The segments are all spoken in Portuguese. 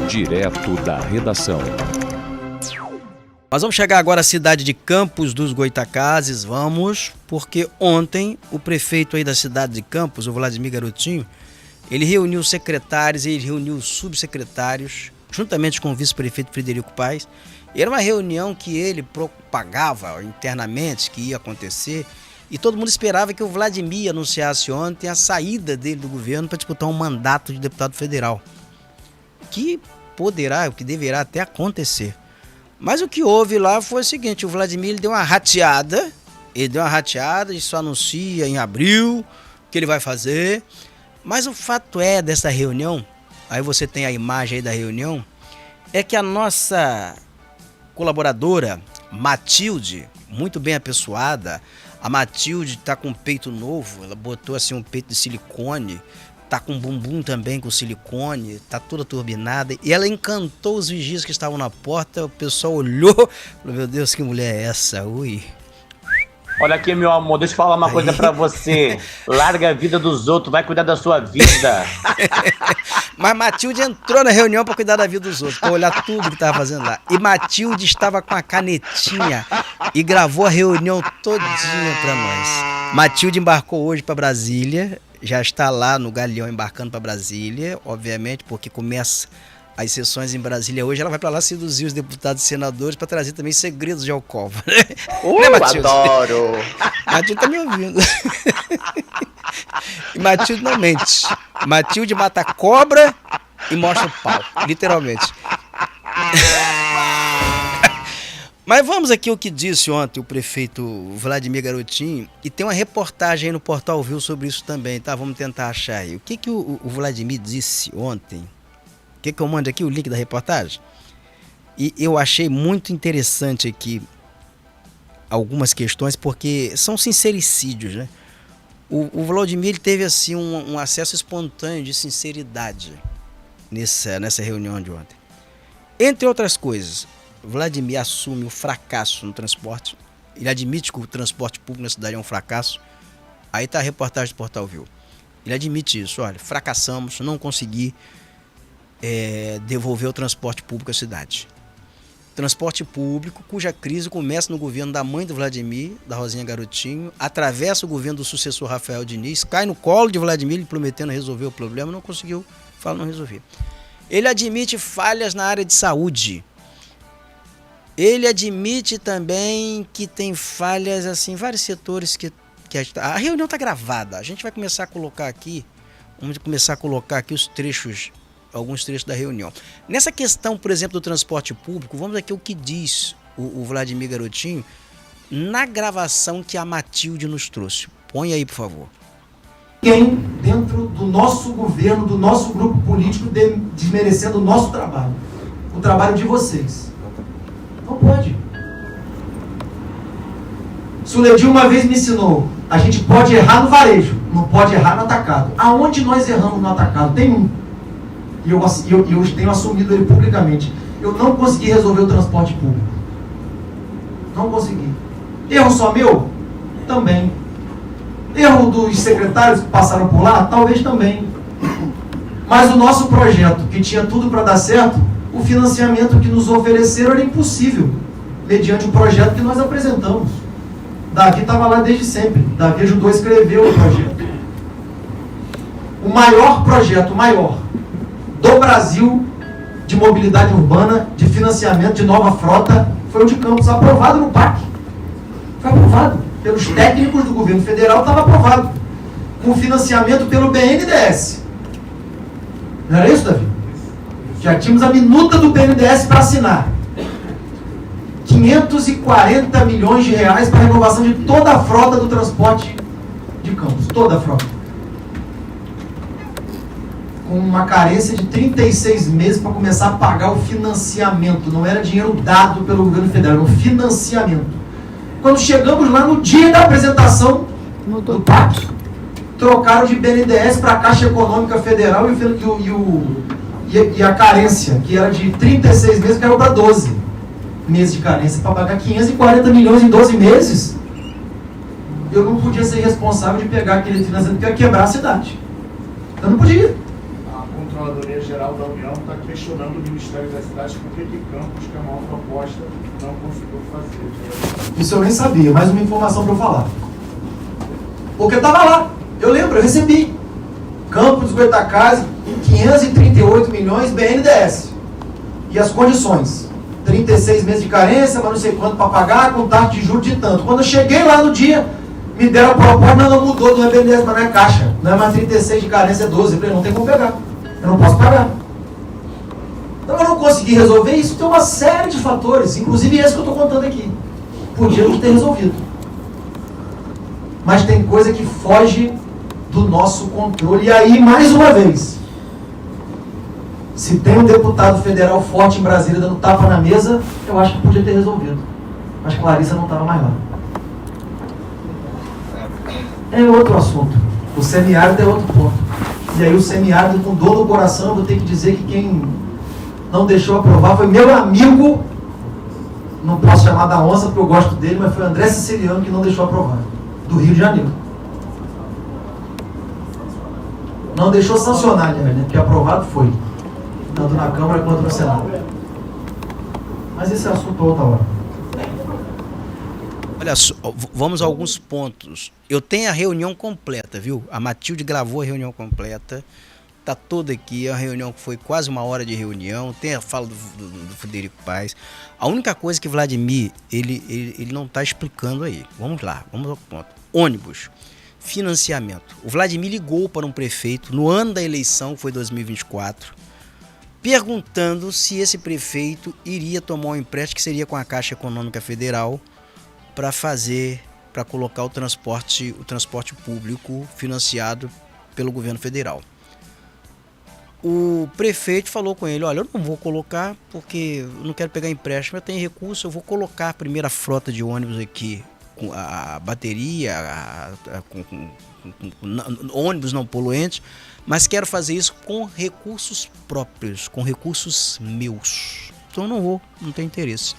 Direto da redação. Nós vamos chegar agora à cidade de Campos dos Goytacazes, vamos, porque ontem o prefeito aí da cidade de Campos, o Vladimir Garotinho, ele reuniu secretários, ele reuniu subsecretários, juntamente com o vice-prefeito Frederico Paes. Era uma reunião que ele propagava internamente que ia acontecer e todo mundo esperava que o Vladimir anunciasse ontem a saída dele do governo para disputar um mandato de deputado federal, que poderá, o que deverá até acontecer. Mas o que houve lá foi o seguinte, o Vladimir ele deu uma rateada, e só anuncia em abril o que ele vai fazer. Mas o fato é dessa reunião, aí você tem a imagem aí da reunião, é que a nossa colaboradora, Matilde, muito bem apessoada, a Matilde tá com um peito novo, ela botou assim um peito de silicone, tá com um bumbum também com silicone, tá toda turbinada, e ela encantou os vigias que estavam na porta, o pessoal olhou, falou, meu Deus, que mulher é essa? Ui. Olha aqui, meu amor, deixa eu falar uma coisa pra você. Larga a vida dos outros, vai cuidar da sua vida. Mas Matilde entrou na reunião para cuidar da vida dos outros, para olhar tudo que estava fazendo lá. E Matilde estava com a canetinha e gravou a reunião todinha para nós. Matilde embarcou hoje para Brasília, já está lá no Galeão embarcando para Brasília, obviamente, porque começa as sessões em Brasília hoje, ela vai para lá seduzir os deputados e senadores para trazer também segredos de Alcova. Né, Matilde? Adoro! Matilde tá me ouvindo. E Matilde não mente. Matilde mata a cobra e mostra o pau, literalmente. Mas vamos aqui ao que disse ontem o prefeito Vladimir Garotinho, e tem uma reportagem aí no Portal Viu sobre isso também, tá? Vamos tentar achar aí. O que o Vladimir disse ontem? Quer que eu mande aqui o link da reportagem? E eu achei muito interessante aqui algumas questões, porque são sincericídios, né? O Vladimir ele teve assim um acesso espontâneo de sinceridade nessa reunião de ontem. Entre outras coisas, Vladimir assume o fracasso no transporte. Ele admite que o transporte público na cidade é um fracasso. Aí está a reportagem do Portal Viu. Ele admite isso, olha, fracassamos, não consegui devolver o transporte público à cidade. Transporte público cuja crise começa no governo da mãe do Vladimir, da Rosinha Garotinho, atravessa o governo do sucessor Rafael Diniz, cai no colo de Vladimir, ele prometendo resolver o problema, não conseguiu, fala não resolver. Ele admite falhas na área de saúde. Ele admite também que tem falhas assim, em vários setores que a reunião está gravada. A gente vai começar a colocar aqui, os trechos, alguns trechos da reunião. Nessa questão, por exemplo, do transporte público, vamos aqui o que diz o Vladimir Garotinho na gravação que a Matilde nos trouxe. Põe aí, por favor. Ninguém dentro do nosso governo, do nosso grupo político, desmerecendo o nosso trabalho. O trabalho de vocês. Não pode. Suledil uma vez me ensinou, a gente pode errar no varejo, não pode errar no atacado. Aonde nós erramos no atacado? Tem um. E eu tenho assumido ele publicamente. Eu não consegui resolver o transporte público. Não consegui. Erro só meu? Também. Erro dos secretários que passaram por lá? Talvez também. Mas o nosso projeto, que tinha tudo para dar certo, o financiamento que nos ofereceram era impossível, mediante o projeto que nós apresentamos. Davi estava lá desde sempre. Davi ajudou a escrever o projeto. O maior projeto, do Brasil, de mobilidade urbana, de financiamento de nova frota, foi o de Campos, aprovado no PAC. Foi aprovado pelos técnicos do governo federal, estava aprovado. Com financiamento pelo BNDES. Não era isso, Davi? Já tínhamos a minuta do BNDES para assinar. 540 milhões de reais para a renovação de toda a frota do transporte de Campos. Toda a frota. Com uma carência de 36 meses para começar a pagar o financiamento. Não era dinheiro dado pelo governo federal, era um financiamento. Quando chegamos lá no dia da apresentação do PAC, trocaram de BNDES para a Caixa Econômica Federal e a carência, que era de 36 meses, caiu para 12 meses de carência para pagar 540 milhões em 12 meses. Eu não podia ser responsável de pegar aquele financiamento que ia quebrar a cidade. Eu não podia. Controladoria Geral da União está questionando o Ministério das Cidades por que Campos, que é a maior proposta, não conseguiu fazer. Isso eu nem sabia, mais uma informação para eu falar. Porque estava lá, eu lembro, eu recebi. Campos dos Goytacazes, 538 milhões BNDES. E as condições? 36 meses de carência, mas não sei quanto para pagar, com taxa de juros de tanto. Quando eu cheguei lá no dia, me deram a proposta, não mudou, não é BNDES, mas não é caixa. Não é mais 36 de carência, é 12. Eu falei, não tem como pegar. Eu não posso pagar. Então eu não consegui resolver isso, tem uma série de fatores, inclusive esse que eu estou contando aqui. Podíamos ter resolvido. Mas tem coisa que foge do nosso controle. E aí, mais uma vez, se tem um deputado federal forte em Brasília dando tapa na mesa, eu acho que podia ter resolvido. Mas Clarissa não estava mais lá. É outro assunto. O semiárido é outro ponto. E aí o semiárido, com dor no coração, eu vou ter que dizer que quem não deixou aprovar foi meu amigo, não posso chamar da onça porque eu gosto dele, mas foi André Siciliano que não deixou aprovar, do Rio de Janeiro. Não deixou sancionar, né? Porque aprovado foi, tanto na Câmara quanto no Senado. Mas esse é assunto para outra hora. Olha só, vamos a alguns pontos. Eu tenho a reunião completa, viu? A Matilde gravou a reunião completa. Tá toda aqui, é uma reunião que foi quase uma hora de reunião. Tem a fala do Frederico Paes. A única coisa que Vladimir, ele não está explicando aí. Vamos lá, vamos ao ponto. Ônibus, financiamento. O Vladimir ligou para um prefeito no ano da eleição, que foi 2024, perguntando se esse prefeito iria tomar um empréstimo que seria com a Caixa Econômica Federal para colocar o transporte público financiado pelo governo federal. O prefeito falou com ele, olha, eu não vou colocar porque eu não quero pegar empréstimo, eu tenho recurso, eu vou colocar a primeira frota de ônibus aqui, com a bateria, com ônibus não poluentes, mas quero fazer isso com recursos próprios, com recursos meus. Então eu não vou, não tenho interesse.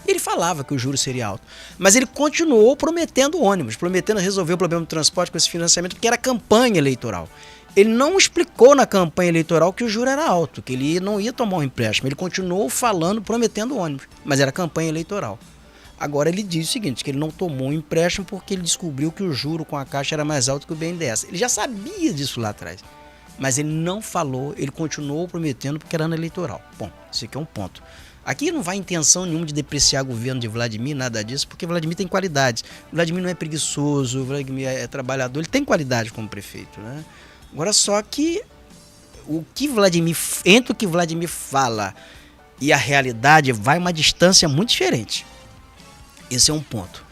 Ele falava que o juro seria alto, mas ele continuou prometendo ônibus, prometendo resolver o problema do transporte com esse financiamento, porque era campanha eleitoral. Ele não explicou na campanha eleitoral que o juro era alto, que ele não ia tomar um empréstimo. Ele continuou falando, prometendo ônibus, mas era campanha eleitoral. Agora ele diz o seguinte, que ele não tomou um empréstimo porque ele descobriu que o juro com a Caixa era mais alto que o BNDES. Ele já sabia disso lá atrás, mas ele não falou, ele continuou prometendo porque era ano eleitoral. Bom, esse aqui é um ponto. Aqui não vai intenção nenhuma de depreciar o governo de Vladimir, nada disso, porque Vladimir tem qualidades. Vladimir não é preguiçoso, Vladimir é trabalhador, ele tem qualidade como prefeito, né? Agora só que entre o que Vladimir fala e a realidade vai uma distância muito diferente. Esse é um ponto.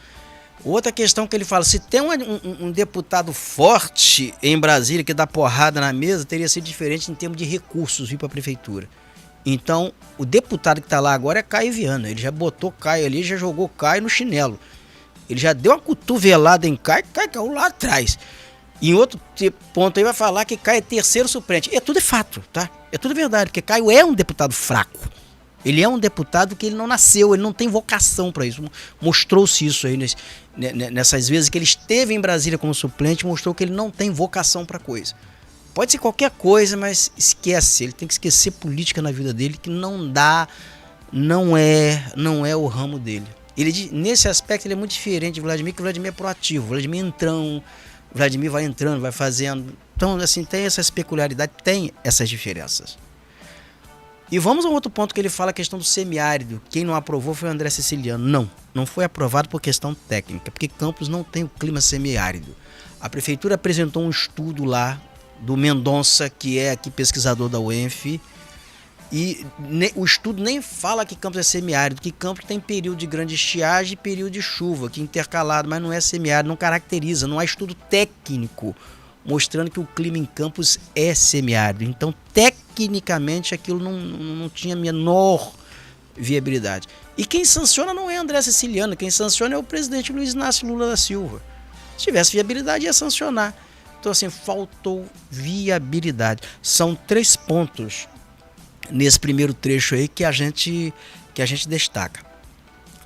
Outra questão que ele fala, se tem um deputado forte em Brasília que dá porrada na mesa, teria sido diferente em termos de recursos vir para a prefeitura. Então, o deputado que está lá agora é Caio Viana. Ele já botou Caio ali, já jogou Caio no chinelo. Ele já deu uma cotovelada em Caio, Caio caiu lá atrás. E em outro ponto aí vai falar que Caio é terceiro suplente. Tudo é fato, tá? É tudo verdade, porque Caio é um deputado fraco. Ele é um deputado que ele não nasceu, ele não tem vocação para isso. Mostrou-se isso aí nessas vezes que ele esteve em Brasília como suplente, mostrou que ele não tem vocação para coisa. Pode ser qualquer coisa, mas esquece. Ele tem que esquecer política na vida dele, que não dá, não é o ramo dele. Nesse aspecto ele é muito diferente de Vladimir, que o Vladimir é proativo. Vladimir é entrão, Vladimir vai entrando, vai fazendo. Então, assim, tem essas peculiaridades, tem essas diferenças. E vamos a um outro ponto que ele fala, a questão do semiárido. Quem não aprovou foi o André Siciliano. Não foi aprovado por questão técnica, porque Campos não tem o clima semiárido. A prefeitura apresentou um estudo lá do Mendonça, que é aqui pesquisador da UENF, e o estudo nem fala que Campos é semiárido, que Campos tem período de grande estiagem e período de chuva, que é intercalado, mas não é semiárido, não caracteriza, não há estudo técnico mostrando que o clima em Campos é semiárido. Então, tecnicamente, aquilo não tinha a menor viabilidade. E quem sanciona não é André Siciliano, quem sanciona é o presidente Luiz Inácio Lula da Silva. Se tivesse viabilidade, ia sancionar. Então, assim, faltou viabilidade. São 3 pontos nesse primeiro trecho aí que a gente destaca.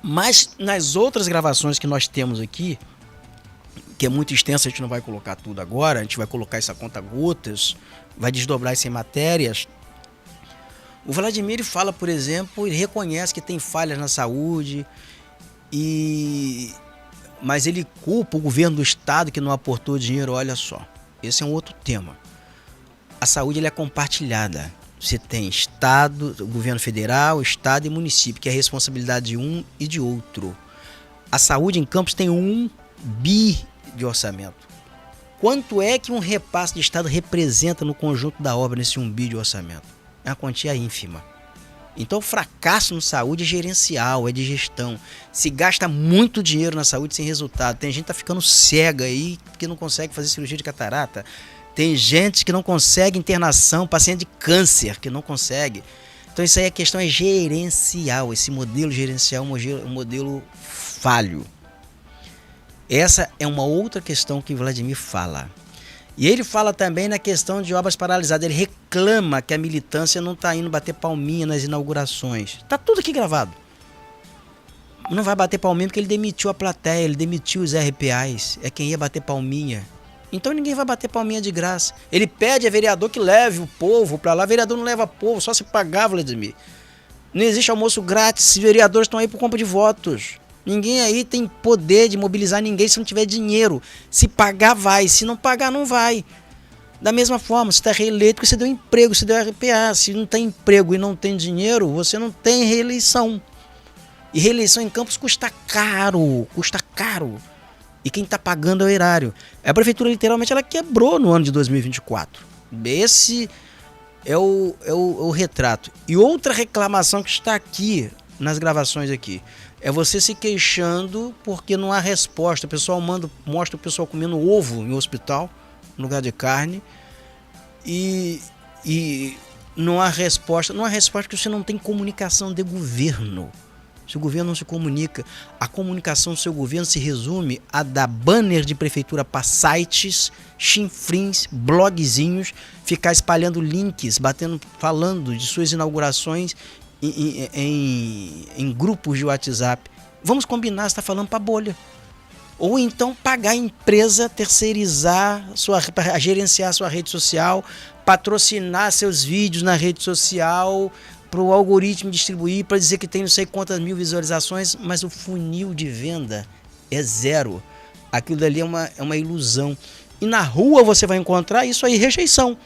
Mas nas outras gravações que nós temos aqui, que é muito extensa, a gente não vai colocar tudo agora, a gente vai colocar essa conta gotas, vai desdobrar isso em matérias. O Vladimir ele fala, por exemplo, ele reconhece que tem falhas na saúde, mas ele culpa o governo do estado que não aportou dinheiro. Olha só, esse é um outro tema. A saúde ela é compartilhada. Você tem estado, governo federal, estado e município, que é a responsabilidade de um e de outro. A saúde em Campos tem 1 bi de orçamento. Quanto é que um repasse de estado representa no conjunto da obra nesse 1 bi de orçamento? É uma quantia ínfima. Então o fracasso na saúde é gerencial, é de gestão. Se gasta muito dinheiro na saúde sem resultado. Tem gente que tá ficando cega aí que não consegue fazer cirurgia de catarata. Tem gente que não consegue internação, paciente de câncer que não consegue. Então isso aí a questão é gerencial. Esse modelo gerencial é um modelo falho. Essa é uma outra questão que Vladimir fala. E ele fala também na questão de obras paralisadas. Ele reclama que a militância não está indo bater palminha nas inaugurações. Está tudo aqui gravado. Não vai bater palminha porque ele demitiu a plateia, ele demitiu os RPAs. É quem ia bater palminha. Então ninguém vai bater palminha de graça. Ele pede a vereador que leve o povo para lá. Vereador não leva povo, só se pagar, Vladimir. Não existe almoço grátis. Os vereadores estão aí por compra de votos. Ninguém aí tem poder de mobilizar ninguém se não tiver dinheiro. Se pagar, vai. Se não pagar, não vai. Da mesma forma, você está reeleito porque você deu emprego, você deu RPA. Se não tem emprego e não tem dinheiro, você não tem reeleição. E reeleição em Campos custa caro. Custa caro. E quem está pagando é o erário. A prefeitura, literalmente, ela quebrou no ano de 2024. Esse é o retrato. E outra reclamação que está aqui, nas gravações aqui, é você se queixando porque não há resposta. O pessoal mostra o pessoal comendo ovo em hospital, no lugar de carne, e não há resposta. Não há resposta porque você não tem comunicação de governo. Se o governo não se comunica, a comunicação do seu governo se resume a dar banner de prefeitura para sites, chinfrins, blogzinhos, ficar espalhando links, falando de suas inaugurações em grupos de WhatsApp. Vamos combinar, você está falando para bolha. Ou então pagar a empresa, terceirizar, gerenciar sua rede social, patrocinar seus vídeos na rede social, para o algoritmo distribuir, para dizer que tem não sei quantas mil visualizações, mas o funil de venda é 0. Aquilo dali é uma ilusão. E na rua você vai encontrar isso aí, rejeição.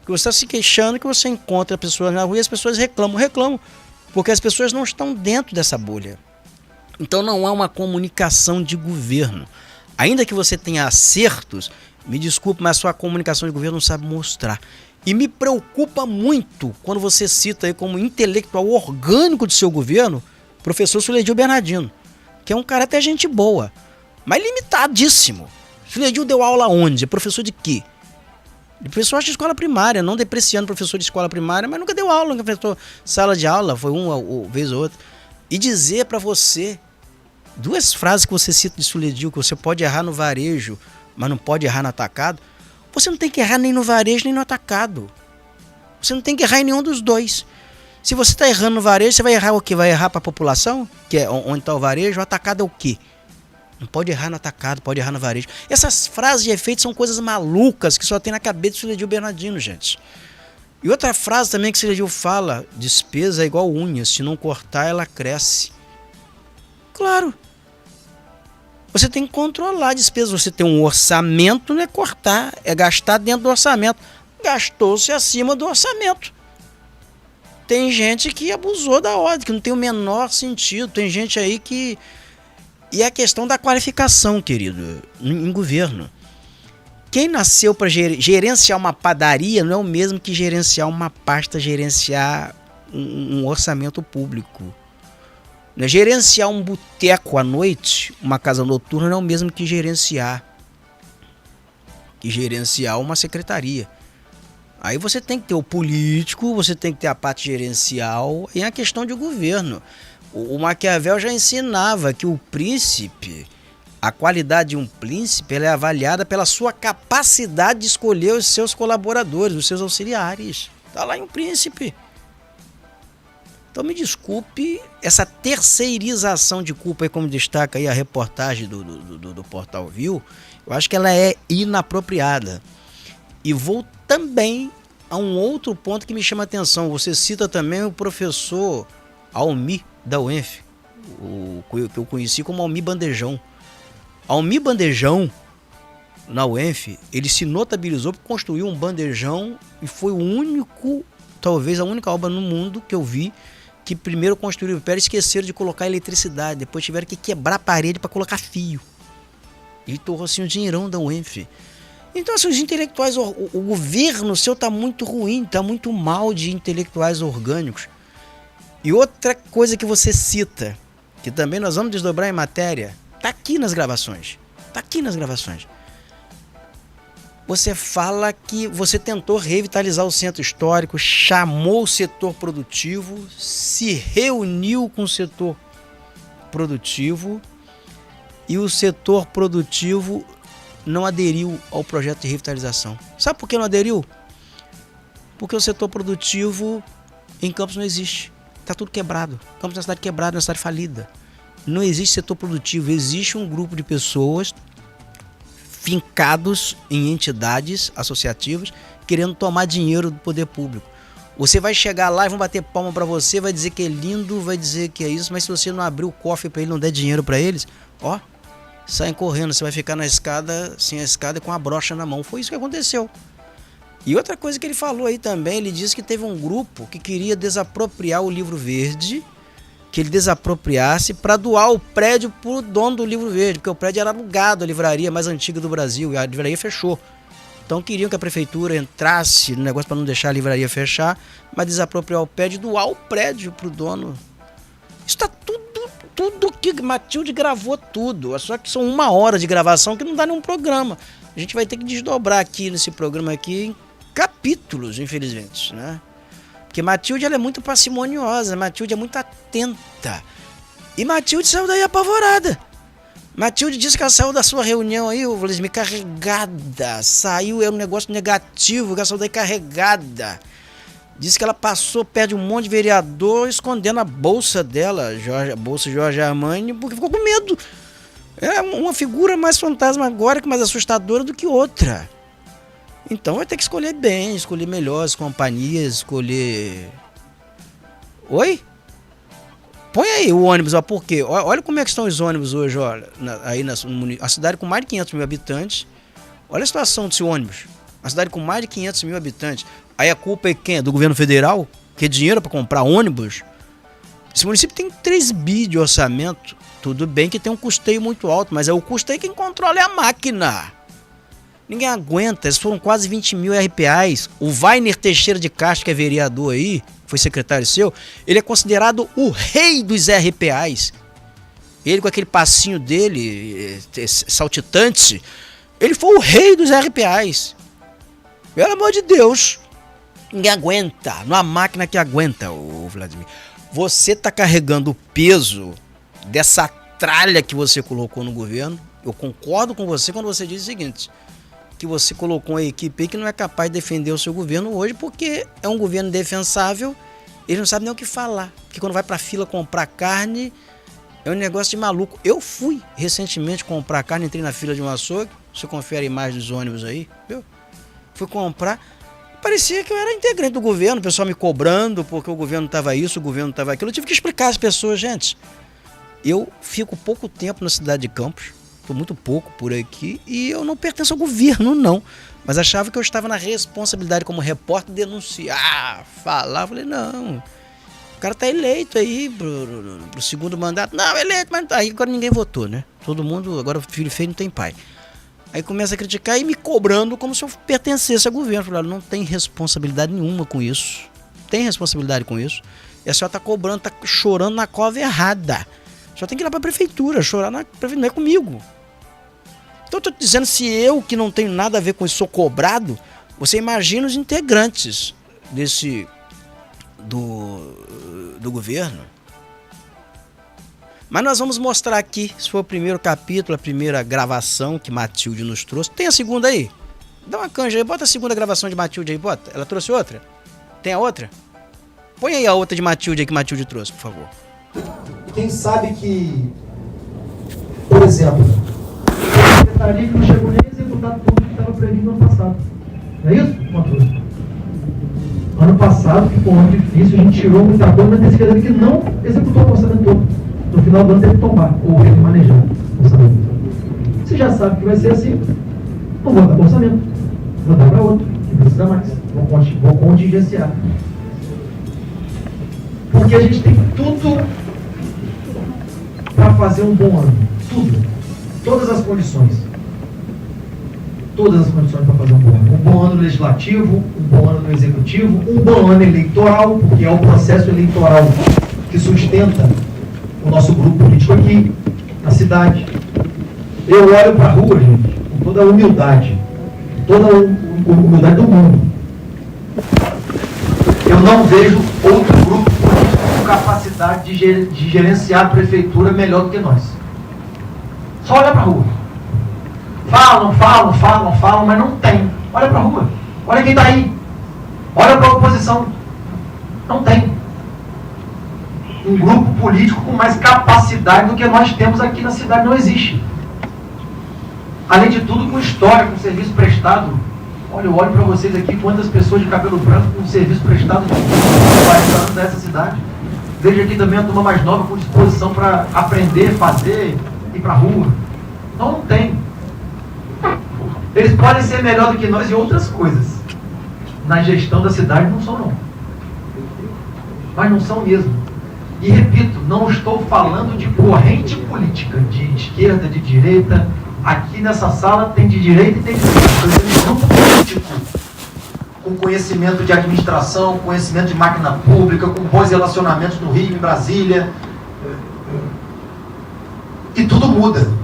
Que você está se queixando que você encontra pessoas na rua e as pessoas reclamam, porque as pessoas não estão dentro dessa bolha. Então não há uma comunicação de governo. Ainda que você tenha acertos, me desculpe, mas a sua comunicação de governo não sabe mostrar. E me preocupa muito quando você cita aí como intelectual orgânico do seu governo, professor Suledil Bernardino, que é um cara até gente boa, mas limitadíssimo. Suledil deu aula onde? É professor de quê? De professor de escola primária, não depreciando professor de escola primária, mas nunca deu aula, nunca enfrentou sala de aula, foi uma vez ou outra. E dizer para você, 2 frases que você cita de Suledil, que você pode errar no varejo, mas não pode errar no atacado. Você não tem que errar nem no varejo nem no atacado. Você não tem que errar em nenhum dos dois. Se você está errando no varejo, você vai errar o quê? Vai errar para a população? Que é onde está o varejo? O atacado é o quê? Não pode errar no atacado, pode errar no varejo. Essas frases de efeito são coisas malucas que só tem na cabeça do Suledil Bernardino, gente. E outra frase também que o Suledil fala, despesa é igual unha, se não cortar ela cresce. Claro. Você tem que controlar a despesa. Você tem um orçamento, não é cortar, é gastar dentro do orçamento. Gastou-se acima do orçamento. Tem gente que abusou da ordem, que não tem o menor sentido. Tem gente aí que... E a questão da qualificação, querido, em governo. Quem nasceu para gerenciar uma padaria não é o mesmo que gerenciar uma pasta, gerenciar um orçamento público. Gerenciar um boteco à noite, uma casa noturna, não é o mesmo que gerenciar uma secretaria. Aí você tem que ter o político, você tem que ter a parte gerencial e a questão de governo. O Maquiavel já ensinava que o príncipe, a qualidade de um príncipe, ela é avaliada pela sua capacidade de escolher os seus colaboradores, os seus auxiliares. Está lá em um príncipe. Então me desculpe, essa terceirização de culpa, aí como destaca aí a reportagem do Portal Viu, Eu acho que ela é inapropriada. E vou também a um outro ponto que me chama a atenção. Você cita também o professor Almir da UENF, que eu conheci como Almir Bandejão. Almir Bandejão, na UENF, ele se notabilizou por construir um bandejão e foi o único, talvez a única obra no mundo que eu vi que primeiro construíram o pé e esqueceram de colocar eletricidade, depois tiveram que quebrar a parede para colocar fio. E tornou assim um dinheirão da UENF. Então, assim, os intelectuais, o governo seu tá muito ruim, tá muito mal de intelectuais orgânicos. E outra coisa que você cita, que também nós vamos desdobrar em matéria, tá aqui nas gravações. Você fala que você tentou revitalizar o centro histórico, chamou o setor produtivo, se reuniu com o setor produtivo e o setor produtivo não aderiu ao projeto de revitalização. Sabe por que não aderiu? Porque o setor produtivo em Campos não existe. Está tudo quebrado. Campos é uma cidade quebrada, uma cidade falida. Não existe setor produtivo. Existe um grupo de pessoas fincados em entidades associativas querendo tomar dinheiro do poder público. Você vai chegar lá e vão bater palma para você, vai dizer que é lindo, vai dizer que é isso, mas se você não abrir o cofre para ele, não der dinheiro para eles, ó, saem correndo, você vai ficar na escada, sem a escada e com a brocha na mão. Foi isso que aconteceu. E outra coisa que ele falou aí também, ele disse que teve um grupo que queria desapropriar o livro verde, que ele desapropriasse para doar o prédio pro dono do livro verde, porque o prédio era alugado, a livraria mais antiga do Brasil, e a livraria fechou. Então queriam que a prefeitura entrasse no negócio para não deixar a livraria fechar, mas desapropriar o prédio e doar o prédio pro dono. Isso tá tudo que Matilde gravou tudo, só que são 1 hora de gravação que não dá nenhum programa. A gente vai ter que desdobrar aqui nesse programa aqui em capítulos, infelizmente, né? Porque Matilde ela é muito parcimoniosa, Matilde é muito atenta. E Matilde saiu daí apavorada. Matilde disse que ela saiu da sua reunião aí, o Vladimir, carregada. Saiu, era um negócio negativo, que ela saiu daí carregada. Disse que ela passou perto de um monte de vereador escondendo a bolsa dela, a bolsa Jorge Armani, porque ficou com medo. É uma figura mais fantasmagórica, mais assustadora do que outra. Então vai ter que escolher bem, escolher melhor as companhias, escolher... Oi? Põe aí o ônibus, ó, por quê? Olha como é que estão os ônibus hoje, olha, aí a cidade com mais de 500 mil habitantes. Olha a situação desse ônibus. Uma cidade com mais de 500 mil habitantes. Aí a culpa é quem? É do governo federal? Que é dinheiro para comprar ônibus? Esse município tem 3 bi de orçamento. Tudo bem que tem um custeio muito alto, mas é o custeio quem controla é a máquina. Ninguém aguenta, eles foram quase 20 mil RPAs. O Vainer Teixeira de Castro, que é vereador aí, foi secretário seu, ele é considerado o rei dos RPAs. Ele com aquele passinho dele, saltitante, ele foi o rei dos RPAs. Pelo amor de Deus, ninguém aguenta, não há máquina que aguenta, o Vladimir. Você está carregando o peso dessa tralha que você colocou no governo. Eu concordo com você quando você diz o seguinte, que você colocou uma equipe aí que não é capaz de defender o seu governo hoje, porque é um governo indefensável, eles não sabem nem o que falar, porque quando vai pra fila comprar carne, é um negócio de maluco. Eu fui recentemente comprar carne, entrei na fila de um açougue, você confere a imagem dos ônibus aí, viu? Fui comprar, parecia que eu era integrante do governo, o pessoal me cobrando, porque o governo tava isso, o governo tava aquilo, eu tive que explicar às pessoas, gente, eu fico pouco tempo na cidade de Campos, muito pouco por aqui, e eu não pertenço ao governo, não. Mas achava que eu estava na responsabilidade como repórter de denunciar, falar. Falei, não, o cara tá eleito aí pro segundo mandato. Não, eleito, mas aí agora ninguém votou, né? Todo mundo, agora o filho feio não tem pai. Aí começa a criticar e me cobrando como se eu pertencesse ao governo. Falei, não tem responsabilidade nenhuma com isso. Tem responsabilidade com isso. E a senhora tá cobrando, tá chorando na cova errada. A senhora tem que ir lá pra prefeitura, chorar na prefeitura, não é comigo. Então eu tô te dizendo, se eu, que não tenho nada a ver com isso, sou cobrado, você imagina os integrantes do governo. Mas nós vamos mostrar aqui, se for o primeiro capítulo, a primeira gravação que Matilde nos trouxe. Tem a segunda aí? Dá uma canja aí, bota a segunda gravação de Matilde aí, bota. Ela trouxe outra? Tem a outra? Põe aí a outra de Matilde aí que Matilde trouxe, por favor. Quem sabe que, por exemplo, portaria que não chegou nem a executar tudo que estava previsto no ano passado. Não é isso, controle? Ano passado, que foi um ano difícil, a gente tirou muita coisa, mas tem certeza que não executou o orçamento todo. No final do ano teve que tomar, ou manejar o orçamento. Você já sabe que vai ser assim, não vou dar para o orçamento, vou dar para outro, que precisa mais, vou contingenciar. Porque a gente tem tudo para fazer um bom ano. Tudo. Todas as condições. Todas as condições para fazer um bom ano. Um bom ano legislativo, um bom ano no executivo, um bom ano eleitoral, porque é o processo eleitoral que sustenta o nosso grupo político aqui, na cidade. Eu olho para a rua, gente, com toda a humildade do mundo. Eu não vejo outro grupo político com capacidade de gerenciar a prefeitura melhor do que nós. Só olha para a rua. Falam, mas não tem. Olha para a rua. Olha quem está aí. Olha para a oposição. Não tem um grupo político com mais capacidade do que nós temos aqui na cidade. Não existe. Além de tudo, com história, com serviço prestado. Olha, eu olho para vocês aqui, quantas pessoas de cabelo branco com serviço prestado de 40 anos nessa cidade. Vejo aqui também a turma mais nova com disposição para aprender, fazer, ir para a rua. Não tem. Eles podem ser melhor do que nós em outras coisas. Na gestão da cidade não são, não. Mas não são mesmo. E repito, não estou falando de corrente política, de esquerda, de direita. Aqui nessa sala tem de direita e tem de esquerda. Estou dizendo de grupo político, com conhecimento de administração, conhecimento de máquina pública, com bons relacionamentos no Rio, em Brasília. E tudo muda.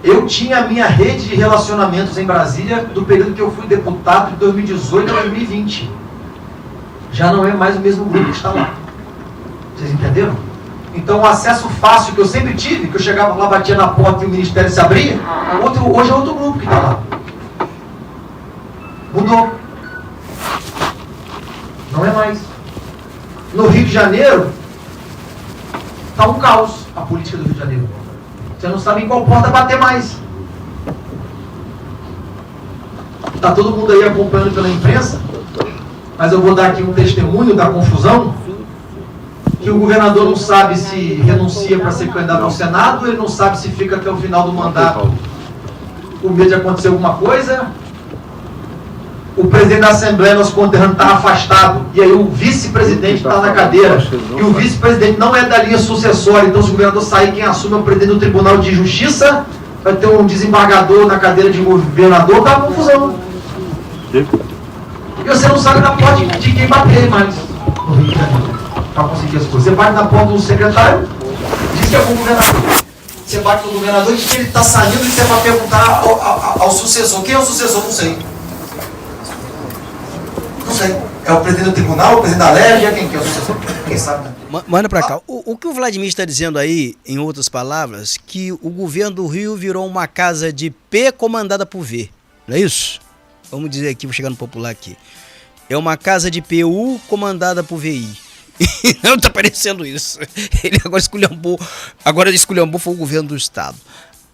Eu tinha a minha rede de relacionamentos em Brasília do período que eu fui deputado de 2018 a 2020. Já não é mais o mesmo grupo que está lá. Vocês entenderam? Então o acesso fácil que eu sempre tive, que eu chegava lá, batia na porta e o ministério se abria, hoje é outro grupo que está lá. Mudou. Não é mais. No Rio de Janeiro, está um caos a política do Rio de Janeiro. Você não sabe em qual porta bater mais. Está todo mundo aí acompanhando pela imprensa, mas eu vou dar aqui um testemunho da confusão, que o governador não sabe se renuncia para ser candidato ao Senado, ele não sabe se fica até o final do mandato com medo de acontecer alguma coisa. O presidente da Assembleia, nosso conterrâneo, está afastado, e aí o vice-presidente está na cadeira, e o vice-presidente não é da linha sucessória, então se o governador sair, quem assume é o presidente do Tribunal de Justiça, vai ter um desembargador na cadeira de governador, está uma confusão. E você não sabe na porta de quem bater mais no Rio de Janeiro, para conseguir as coisas. Você bate na porta do secretário, diz que é com o governador. Você bate no governador e diz que ele está saindo, e você vai perguntar ao sucessor. Quem é o sucessor? Não sei. Não sei. É o presidente do tribunal, o presidente da LERJ, quem que é o sucessor? Quem sabe, né? Manda pra cá. O que o Vladimir está dizendo aí, em outras palavras, que o governo do Rio virou uma casa de P comandada por V. Não é isso? Vamos dizer aqui, vou chegar no popular aqui. É uma casa de PU comandada por VI. Não tá parecendo isso. Ele agora esculhambou foi o governo do estado.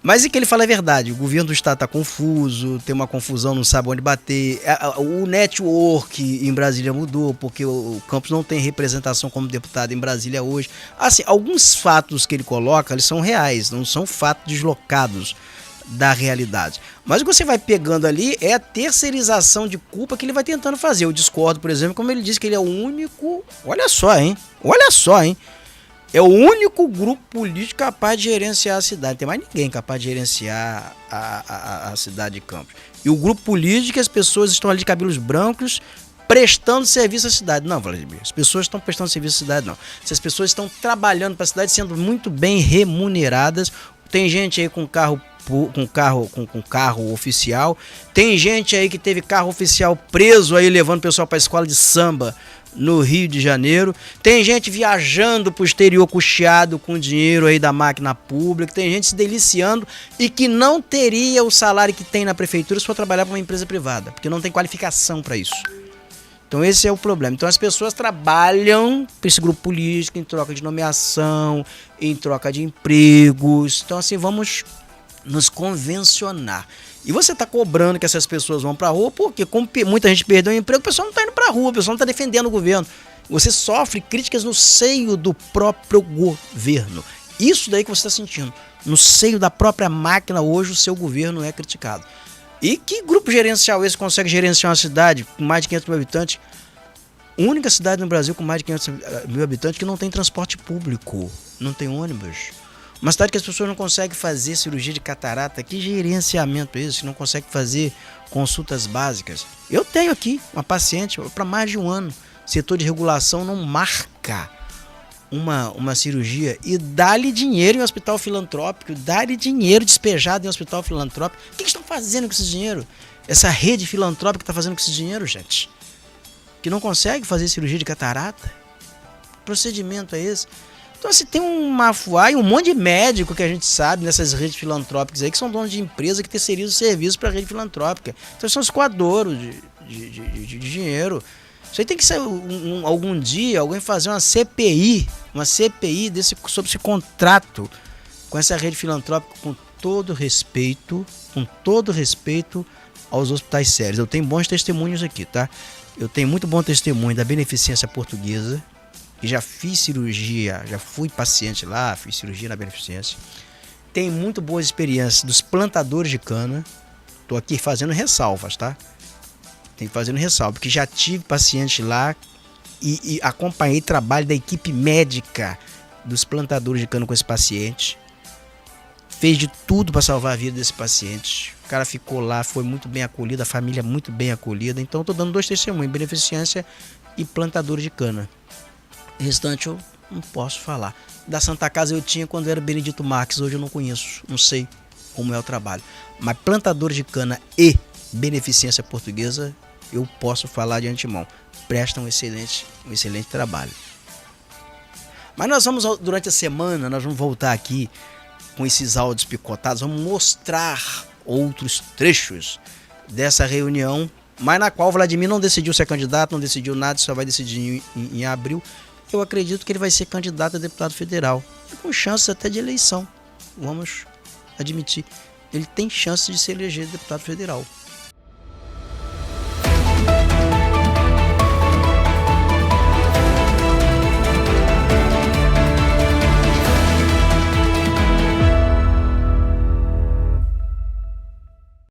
Mas é que ele fala a verdade, o governo do estado está confuso, tem uma confusão, não sabe onde bater. O network em Brasília mudou, porque o Campos não tem representação como deputado em Brasília hoje. Assim, alguns fatos que ele coloca, eles são reais, não são fatos deslocados da realidade. Mas o que você vai pegando ali é a terceirização de culpa que ele vai tentando fazer. Eu discordo, por exemplo, como ele disse que ele é o único... Olha só, hein? É o único grupo político capaz de gerenciar a cidade. Não tem mais ninguém capaz de gerenciar a cidade de Campos. E o grupo político, as pessoas estão ali de cabelos brancos prestando serviço à cidade. Não, Vladimir, as pessoas estão prestando serviço à cidade, não. Se as pessoas estão trabalhando para a cidade, sendo muito bem remuneradas. Tem gente aí com carro oficial. Tem gente aí que teve carro oficial preso aí, levando o pessoal para a escola de samba no Rio de Janeiro. Tem gente viajando para o exterior custeado com dinheiro aí da máquina pública. Tem gente se deliciando e que não teria o salário que tem na prefeitura se for trabalhar para uma empresa privada, porque não tem qualificação para isso. Então esse é o problema. Então as pessoas trabalham para esse grupo político em troca de nomeação, em troca de empregos. Então assim, vamos nos convencionar. E você está cobrando que essas pessoas vão para a rua, porque como muita gente perdeu o emprego, o pessoal não está indo para a rua, o pessoal não está defendendo o governo. Você sofre críticas no seio do próprio governo. Isso daí que você está sentindo. No seio da própria máquina, hoje o seu governo é criticado. E que grupo gerencial esse consegue gerenciar uma cidade com mais de 500 mil habitantes? Única cidade no Brasil com mais de 500 mil habitantes que não tem transporte público, não tem ônibus. Uma cidade que as pessoas não conseguem fazer cirurgia de catarata, que gerenciamento é esse? Que não consegue fazer consultas básicas. Eu tenho aqui uma paciente para mais de um ano. Setor de regulação não marca uma cirurgia e dá-lhe dinheiro em um hospital filantrópico, dá-lhe dinheiro despejado em um hospital filantrópico. O que estão fazendo com esse dinheiro? Essa rede filantrópica está fazendo com esse dinheiro, gente? Que não consegue fazer cirurgia de catarata? Que procedimento é esse? Então, assim, tem um mafuá e um monte de médico que a gente sabe nessas redes filantrópicas aí, que são donos de empresa que terceirizam serviços para a rede filantrópica. Então, são escoadouros de dinheiro. Isso aí tem que ser algum dia alguém fazer uma CPI sobre esse contrato com essa rede filantrópica, com todo respeito aos hospitais sérios. Eu tenho bons testemunhos aqui, tá? Eu tenho muito bom testemunho da Beneficência Portuguesa, e já fiz cirurgia, já fui paciente lá, fiz cirurgia na Beneficência. Tem muito boas experiências dos plantadores de cana. Tô aqui fazendo ressalvas, tá? Tem fazendo ressalva, porque já tive paciente lá e acompanhei trabalho da equipe médica dos plantadores de cana com esse paciente. Fez de tudo para salvar a vida desse paciente. O cara ficou lá, foi muito bem acolhido, a família muito bem acolhida. Então eu tô dando 2 testemunhos, Beneficência e plantadores de cana. O restante eu não posso falar. Da Santa Casa eu tinha quando era Benedito Marques, hoje eu não conheço, não sei como é o trabalho. Mas plantadores de cana e Beneficência Portuguesa, eu posso falar de antemão. Prestam um excelente trabalho. Mas nós vamos, durante a semana, nós vamos voltar aqui com esses áudios picotados, vamos mostrar outros trechos dessa reunião, mas na qual o Vladimir não decidiu ser candidato, não decidiu nada, só vai decidir em abril. Eu acredito que ele vai ser candidato a deputado federal, e com chances até de eleição, vamos admitir. Ele tem chance de se eleger deputado federal.